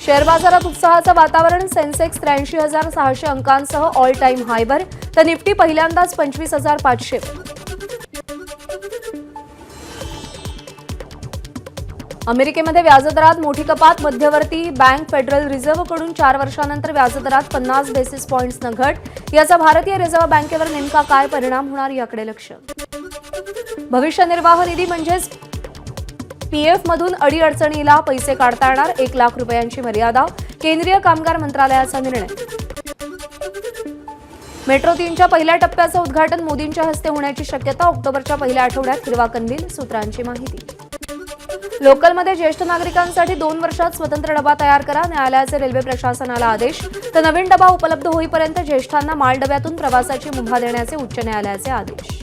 Share बाजारात उत्साहाचं वातावरण. सेन्सेक्स 83,600 अंकांसह ऑल टाइम हायवर, तर निफ्टी पहिल्यांदाच 25,500. अमेरिकेमध्ये व्याजदरात मोठी कपात. मध्यवर्ती बँक फेडरल रिझर्व्हकडून 4 वर्षांनंतर व्याजदरात 50 बेसिस पॉइंट्सनं घट. याचा भारतीय रिझर्व्ह बँकेवर नेमका काय परिणाम होणार याकडे लक्ष. भविष्य निर्वाह निधी म्हणजेच पीएफ मधून अडीअडचणीला पैसे काढता येणार. 1 लाख रुपयांची मर्यादा. केंद्रीय कामगार मंत्रालयाचा निर्णय. मेट्रो 3च्या पहिल्या टप्प्याचं उद्घाटन मोदींच्या हस्ते होण्याची शक्यता. ऑक्टोबरच्या पहिल्या आठवड्यात हिरवा कंदील. सूत्रांची माहिती. लोकलमध्ये ज्येष्ठ नागरिकांसाठी 2 वर्षात स्वतंत्र डबा तयार करा. न्यायालयाचे रेल्वे प्रशासनाला आदेश. तर नवीन डबा उपलब्ध होईपर्यंत ज्येष्ठांना मालडब्यातून प्रवासाची मुभा देण्याचे उच्च न्यायालयाचे आदेश.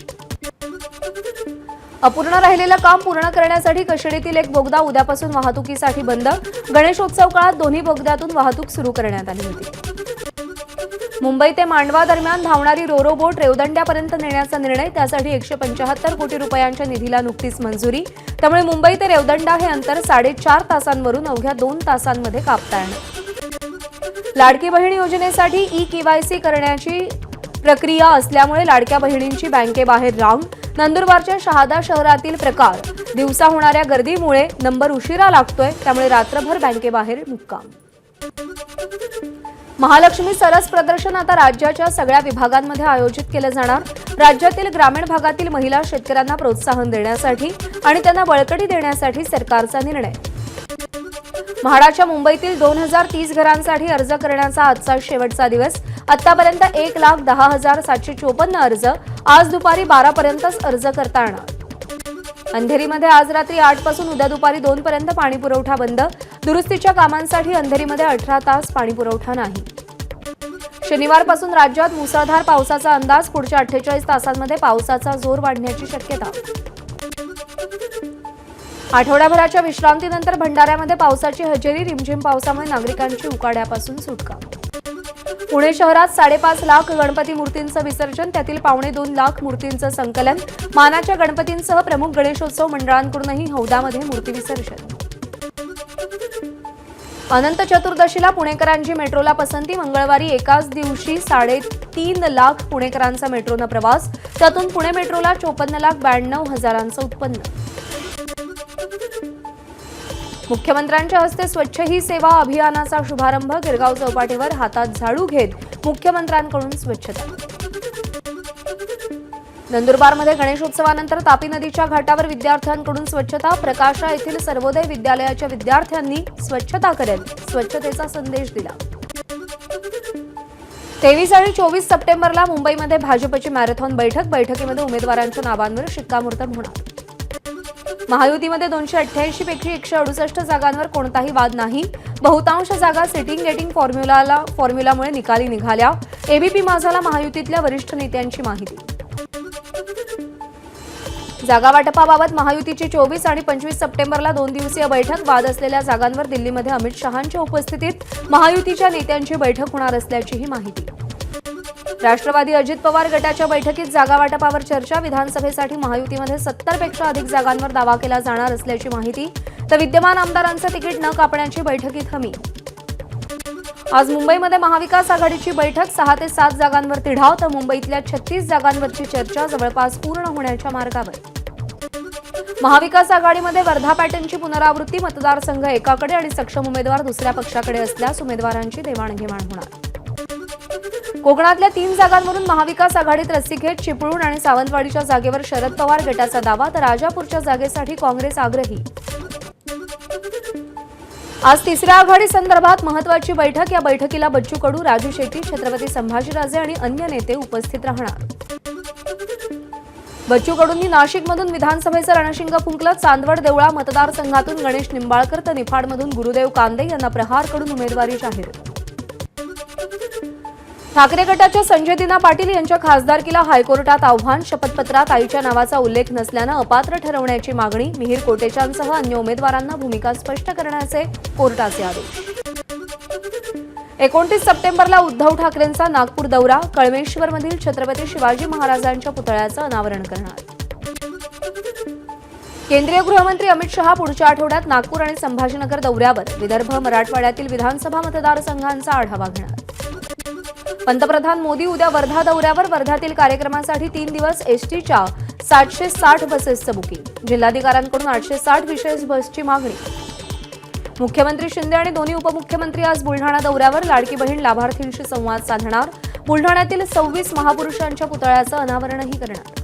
अपूर्ण राहिलेलं काम पूर्ण करण्यासाठी कशेडीतील एक बोगदा उद्यापासून वाहतुकीसाठी बंद. गणेशोत्सव काळात दोन्ही बोगद्यातून वाहतूक सुरू करण्यात आली होती. मुंबई ते मांडवा दरम्यान धावणारी रोरो बोट रेवदंड्यापर्यंत नेण्याचा निर्णय. त्यासाठी 175 कोटी रुपयांच्या निधीला नुकतीच मंजुरी. त्यामुळे मुंबई ते रेवदंडा हे अंतर 4.5 तासांवरून अवघ्या 2 तासांमध्ये कापता येणार. लाडकी बहीण योजनेसाठी ई-केवायसी करण्याची प्रक्रिया असल्यामुळे लाडक्या बहिणींची बँकेबाहेर राऊंड. नंदुरबारच्या शहादा शहरातील प्रकार. दिवसा होणाऱ्या गर्दीमुळे नंबर उशिरा लागतोय, त्यामुळे रात्रभर बँकेबाहेर मुक्काम. महालक्ष्मी सरस प्रदर्शन आता राज्याच्या सगळ्या विभागांमध्ये आयोजित केलं जाणार. राज्यातील ग्रामीण भागातील महिला शेतकऱ्यांना प्रोत्साहन देण्यासाठी आणि त्यांना बळकटी देण्यासाठी सरकारचा निर्णय. म्हाडाच्या मुंबईतील 2030 घरांसाठी अर्ज करण्याचा आजचा शेवटचा दिवस. आतापर्यंत 1,10,754 अर्ज. आज दुपारी 12 पर्यंतच अर्ज करता येणार. अंधेरीमध्ये आज रात्री 8 पासून उद्या दुपारी 2 पर्यंत पाणी पुरवठा बंद. दुरुस्तीच्या कामांसाठी अंधेरीमध्ये 18 तास पाणी पुरवठा नाही. शनिवारपासून राज्यात मुसळधार पावसाचा अंदाज. पुढच्या 48 तासांमध्ये पावसाचा जोर वाढण्याची शक्यता. आठवड्याभराच्या विश्रांतीनंतर भंडाऱ्यामध्ये पावसाची हजेरी. रिमझिम पावसामुळे नागरिकांची उकाड्यापासून सुटका. पुणे शहरात 5.5 लाख गणपती मूर्तींचं विसर्जन. त्यातील 2.25 लाख मूर्तींचं संकलन. मानाच्या गणपतींसह प्रमुख गणेशोत्सव मंडळांकडूनही हौदामध्ये मूर्ती विसर्जन. अनंत चतुर्दशीला पुणेकरांची मेट्रोला पसंती. मंगळवारी एकाच दिवशी 3.5 लाख पुणेकरांचा मेट्रोनं प्रवास. त्यातून पुणे मेट्रोला 54,92,000 उत्पन्न. मुख्यमंत्र्यांच्या हस्ते स्वच्छ ही सेवा अभियानाचा शुभारंभ. गिरगाव चौपाटीवर हातात झाडू घेत मुख्यमंत्र्यांकडून स्वच्छता. नंदुरबारमध्ये गणेशोत्सवानंतर तापी नदीच्या घाटावर विद्यार्थ्यांकडून स्वच्छता. प्रकाशा येथील सर्वोदय विद्यालयाच्या विद्यार्थ्यांनी स्वच्छता करत स्वच्छतेचा संदेश दिला. 23 आणि 24 सप्टेंबरला मुंबईमध्ये भाजपची मॅरेथॉन बैठक. बैठकीमध्ये उमेदवारांच्या नावांवर शिक्कामोर्तब होणार. महायुतीमध्ये 288 पैकी 168 जागांवर कोणताही वाद नाही. बहुतांश जागा सिटिंग गेटिंग फॉर्म्युलामुळे निकाली निघाल्या. एबीपी माझाला महायुतीतल्या वरिष्ठ नेत्यांची माहिती. जागा वाटपाबाबत महायुतीची 24 आणि 25 सप्टेंबरला 2 दिवसीय बैठक. वाद असलेल्या जागांवर दिल्लीमध्ये अमित शहांच्या उपस्थितीत महायुतीच्या नेत्यांची बैठक होणार असल्याचीही माहिती. राष्ट्रवादी अजित पवार गटाच्या बैठकीत जागा वाटपावर चर्चा. विधानसभेसाठी महायुतीमध्ये 70 पेक्षा अधिक जागांवर दावा केला जाणार असल्याची माहिती. तर विद्यमान आमदारांचं तिकीट न कापण्याची बैठकीत हमी. आज मुंबईमध्ये महाविकास आघाडीची बैठक. 6 ते 7 जागांवर तिढाव. तर मुंबईतल्या 36 जागांवरची चर्चा जवळपास पूर्ण होण्याच्या मार्गावर. महाविकास आघाडीमध्ये वर्धा पॅटर्नची पुनरावृत्ती. मतदारसंघ एकाकडे आणि सक्षम उमेदवार दुसऱ्या पक्षाकडे असल्यास उमेदवारांची देवाणघेवाण होणार. कोकणातल्या 3 जागांवरून महाविकास आघाडीत रस्सीखेच. चिपळूण आणि सावंतवाडीच्या जागेवर शरद पवार गटाचा दावा. तर राजापूरच्या जागेसाठी काँग्रेस आग्रही. आज तिसऱ्या आघाडी संदर्भात महत्वाची बैठक. या बैठकीला बच्चू कडू, राजू शेट्टी, छत्रपती संभाजीराजे आणि अन्य नेते उपस्थित राहणार. बच्चू कडूंनी नाशिकमधून विधानसभेचं रणशिंग फुंकलं. चांदवड देवळा मतदारसंघातून गणेश निंबाळकर तर निफाडमधून गुरुदेव कांदे यांना प्रहारकडून उमेदवारी जाहीर. ठाकरे गटाच्या संजय दिना पाटील यांच्या खासदारकीला हायकोर्टात आव्हान. शपथपत्रात आईच्या नावाचा उल्लेख नसल्यानं अपात्र ठरवण्याची मागणी. मिहीर कोटेचांसह अन्य उमेदवारांना भूमिका स्पष्ट करण्याचे कोर्टाचे आदेश. 29 सप्टेंबरला उद्धव ठाकरेंचा नागपूर दौरा. कळमेश्वरमधील छत्रपती शिवाजी महाराजांच्या पुतळ्याचं अनावरण करणार. केंद्रीय गृहमंत्री अमित शहा पुढच्या आठवड्यात नागपूर आणि संभाजीनगर दौऱ्यावर विदर्भ मराठवाड्यातील विधानसभा मतदारसंघांचा आढावा घेणार। पंतप्रधान मोदी उद्या वर्धा दौऱ्यावर, वर्ध्यातील कार्यक्रमासाठी 3 दिवस एसटीच्या 760 बसेसचं बुकिंग, जिल्हाधिकाऱ्यांकडून 860 विशेष बसची मागणी। मुख्यमंत्री शिंदे आणि दोन्ही उपमुख्यमंत्री आज बुलढाणा दौऱ्यावर, लाडकी बहीण लाभार्थींशी संवाद साधणार, बुलढाण्यातील 26 महापुरुषांच्या पुतळ्याचं अनावरणही करणार।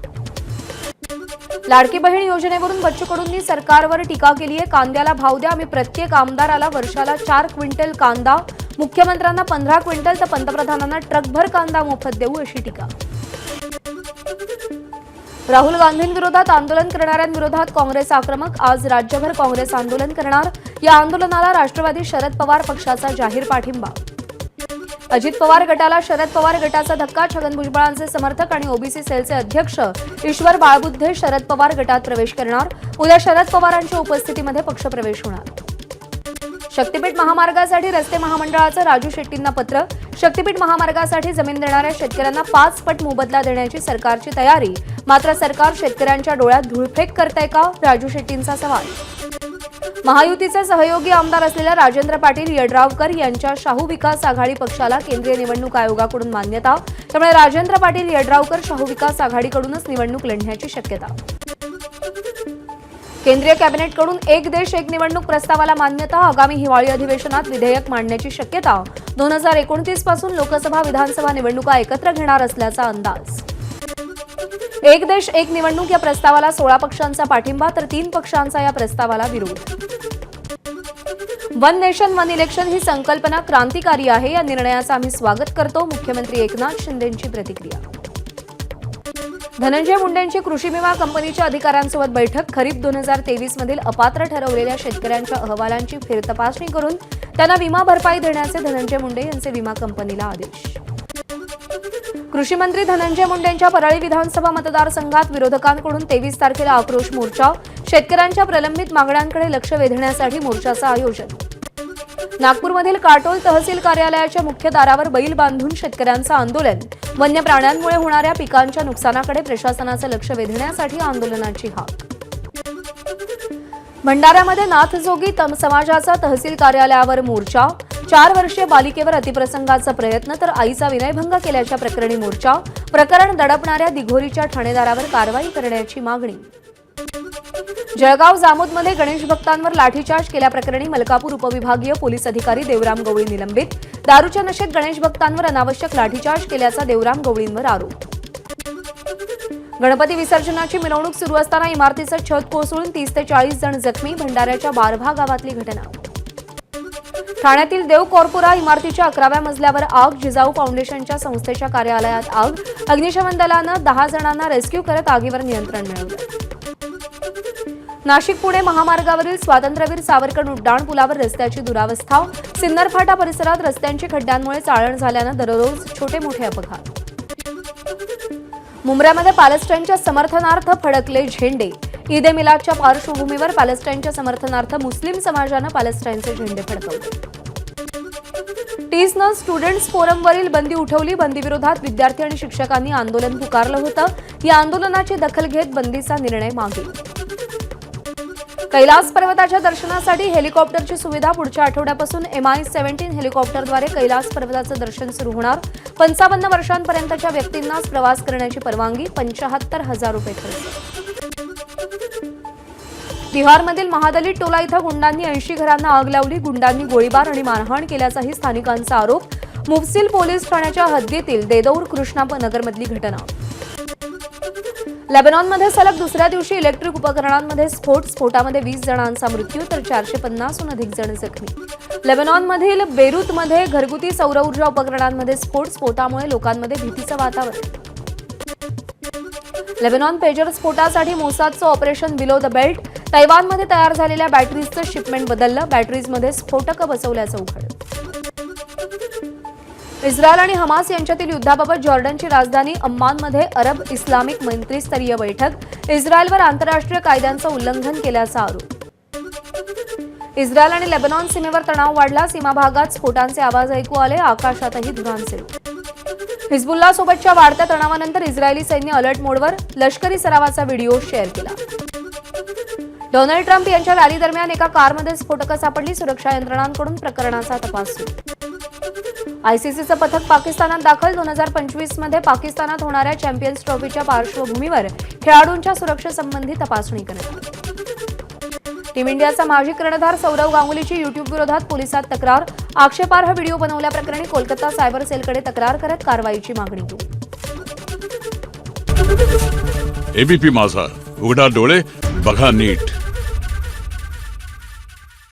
लाडकी बहीण योजनेवरून बच्चू कडूंनी सरकारवर टीका केली आहे। कांद्याला भाव द्या, आम्ही प्रत्येक आमदाराला वर्षाला 4 क्विंटल कांदा, मुख्यमंत्र्यांना 15 क्विंटल तर पंतप्रधानांना ट्रकभर कांदा मोफत देऊ, अशी टीका। राहुल गांधींविरोधात आंदोलन करणाऱ्यांविरोधात काँग्रेस आक्रमक, आज राज्यभर काँग्रेस आंदोलन करणार। या आंदोलनाला राष्ट्रवादी शरद पवार पक्षाचा जाहीर पाठिंबा। अजित पवार गटाला शरद पवार गटाचा धक्का, छगन भुजबळांचे समर्थक आणि ओबीसी सेलचे अध्यक्ष ईश्वर बाळबुद्धे शरद पवार गटात प्रवेश करणार। उद्या शरद पवारांच्या उपस्थितीमध्ये पक्षप्रवेश होणार। शक्तीपीठ महामार्गासाठी रस्ते महामंडळाचं राजू शेट्टींना पत्र, शक्तीपीठ महामार्गासाठी जमीन देणाऱ्या शेतकऱ्यांना 5 पट मोबदला देण्याची सरकारची तयारी, मात्र सरकार शेतकऱ्यांच्या डोळ्यात धूळफेक करतंय का, राजू शेट्टींचा सवाल। महायुतीचे सहयोगी आमदार असलेल्या राजेंद्र पाटील यड्रावकर यांच्या शाहू विकास आघाडी पक्षाला केंद्रीय निवडणूक आयोगाकडून मान्यता, त्यामुळे राजेंद्र पाटील यड्रावकर शाहू विकास आघाडीकडूनच निवडणूक लढण्याची शक्यता। केंद्रीय कॅबिनेटकडून एक देश एक निवडणूक प्रस्तावाला मान्यता, आगामी हिवाळी अधिवेशनात विधेयक मांडण्याची शक्यता। 2029 पासून लोकसभा विधानसभा निवडणुका एकत्र घेणार असल्याचा अंदाज। एक देश एक निवडणूक या प्रस्तावाला 16 पक्षांचा पाठिंबा, तर 3 पक्षांचा या प्रस्तावाला विरोध। वन नेशन वन इलेक्शन ही संकल्पना क्रांतिकारी आहे, या निर्णयाचं आम्ही स्वागत करतो, मुख्यमंत्री एकनाथ शिंदेंची प्रतिक्रिया। धनंजय मुंडेंची कृषी विमा कंपनीच्या अधिकाऱ्यांसोबत बैठक, खरीप 2023 मधील अपात्र ठरवलेल्या शेतकऱ्यांच्या अहवालांची फेरतपासणी करून त्यांना विमा भरपाई देण्याचे धनंजय मुंडे यांचे विमा कंपनीला आदेश। कृषी मंत्री धनंजय मुंडेंच्या परळी विधानसभा मतदारसंघात विरोधकांकडून 23 तारखेला आक्रोश मोर्चा, शेतकऱ्यांच्या प्रलंबित मागण्यांकडे लक्ष वेधण्यासाठी मोर्चाचं आयोजन। नागपूरमधील काटोल तहसील कार्यालयाच्या मुख्य दारावर बैल बांधून शेतकऱ्यांचं आंदोलन, वन्य प्राण्यांमुळे होणाऱ्या पिकांच्या नुकसानाकडे प्रशासनाचं लक्ष वेधण्यासाठी आंदोलनाची हाक। भंडाऱ्यामध्ये नाथजोगी समाजाचा तहसील कार्यालयावर मोर्चा, 4 वर्षीय बालिकेवर अतिप्रसंगाचा प्रयत्न तर आईचा विनयभंग केल्याच्या प्रकरणी मोर्चा, प्रकरण दडपणाऱ्या दिघोरीच्या ठाणेदारावर कारवाई करण्याची मागणी। जळगाव जामोदमध्ये गणेश भक्तांवर लाठीचार्ज केल्याप्रकरणी मलकापूर उपविभागीय पोलीस अधिकारी देवराम गवळी निलंबित, दारूच्या नशेत गणेश भक्तांवर अनावश्यक लाठीचार्ज केल्याचा देवराम गवळींवर आरोप। गणपती विसर्जनाची मिरवणूक सुरू असताना इमारतीचं छत कोसळून 30 ते 40 जण जखमी, भंडाऱ्याच्या बारभा गावातली घटना। ठाण्यातील देव कॉर्पोरा इमारतीच्या 11व्या मजल्यावर आग, जिजाऊ फाउंडेशनच्या संस्थेच्या कार्यालयात आग, अग्निशमन दलानं 10 जणांना रेस्क्यू करत आगीवर नियंत्रण मिळवलं। नाशिक पुणे महामार्गावरील स्वातंत्र्यवीर सावरकर उड्डाण पुलावर रस्त्याची दुरावस्था, सिन्नर फाटा परिसरात रस्त्यांची खड्ड्यांमुळे चाळण झाल्यानं दररोज छोटे मोठे अपघात। मुंब्र्यामध्ये पॅलेस्टाईनच्या समर्थनार्थ फडकले झेंडे, ईद ए मिलादच्या पार्श्वभूमीवर पॅलेस्टाईनच्या समर्थनार्थ मुस्लिम समाजानं पॅलेस्टाईनचे झेंडे फडकवले। टीसनं स्टुडंट्स फोरमवरील बंदी उठवली, बंदीविरोधात विद्यार्थी आणि शिक्षकांनी आंदोलन पुकारलं होतं, या आंदोलनाची दखल घेत बंदीचा निर्णय मागे। कैलास पर्वताच्या दर्शनासाठी हेलिकॉप्टरची सुविधा, पुढच्या आठवड्यापासून MI-17 हेलिकॉप्टरद्वारे कैलास पर्वताचं दर्शन सुरू होणार। 55 वर्षांपर्यंतच्या व्यक्तींनाच प्रवास करण्याची परवानगी, 75,000 रुपये खर्च। बिहारमधील महादलित टोला इथं गुंडांनी 80 घरांना आग लावली, गुंडांनी गोळीबार आणि मारहाण केल्याचाही स्थानिकांचा आरोप। मुफसिल पोलीस ठाण्याच्या हद्दीतील देदौर कृष्णा नगरमधली घटना। लेबनॉनमध्ये सलग दुसऱ्या दिवशी इलेक्ट्रिक उपकरणांमध्ये स्फोटामध्ये 20 जणांचा मृत्यू तर 450हून अधिक जण जखमी। लेबनॉनमधील बेरूतमध्ये घरगुती सौर ऊर्जा उपकरणांमध्ये स्फोटामुळे लोकांमध्ये भीतीचं वातावरण। लेबनॉन पेजर स्फोटासाठी मोसादचं ऑपरेशन बिलो द बेल्ट, तैवानमध्ये तयार झालेल्या बॅटरीजचं शिपमेंट बदललं, बॅटरीजमध्ये स्फोटकं बसवल्याचं उघड। इस्रायल आणि हमास यांच्यातील युद्धाबाबत जॉर्डनची राजधानी अम्मानमध्ये अरब इस्लामिक मंत्रीस्तरीय बैठक, इस्रायलवर आंतरराष्ट्रीय कायद्यांचं उल्लंघन केल्याचा आरोप। इस्रायल आणि लेबनॉन सीमेवर तणाव वाढला, सीमा भागात स्फोटांचे आवाज ऐकू आले, आकाशातही धुरांचे रूप। हिजबुल्ला सोबतच्या वाढत्या तणावानंतर इस्रायली सैन्य अलर्ट मोडवर, लष्करी सरावाचा व्हिडिओ शेअर केला। डोनाल्ड ट्रम्प यांच्या रॅली दरम्यान एका कारमध्ये स्फोटकं सापडली. सुरक्षा यंत्रणांकडून प्रकरणाचा तपास सुरू. आयसीसीचं पथक पाकिस्तानात दाखल. 2025 मध्ये पाकिस्तानात होणाऱ्या चॅम्पियन्स ट्रॉफीच्या पार्श्वभूमीवर खेळाडूंच्या सुरक्षेसंबंधी तपासणी करण्यात आली. टीम इंडियाचा माजी कर्णधार सौरव गांगुलीची युट्यूब विरोधात पोलिसात तक्रार. आक्षेपार्ह व्हिडिओ बनवल्याप्रकरणी कोलकाता सायबर सेलकडे तक्रार करत कारवाईची मागणी केली. एबीपी माझा, उघडा डोळे बघा नीट.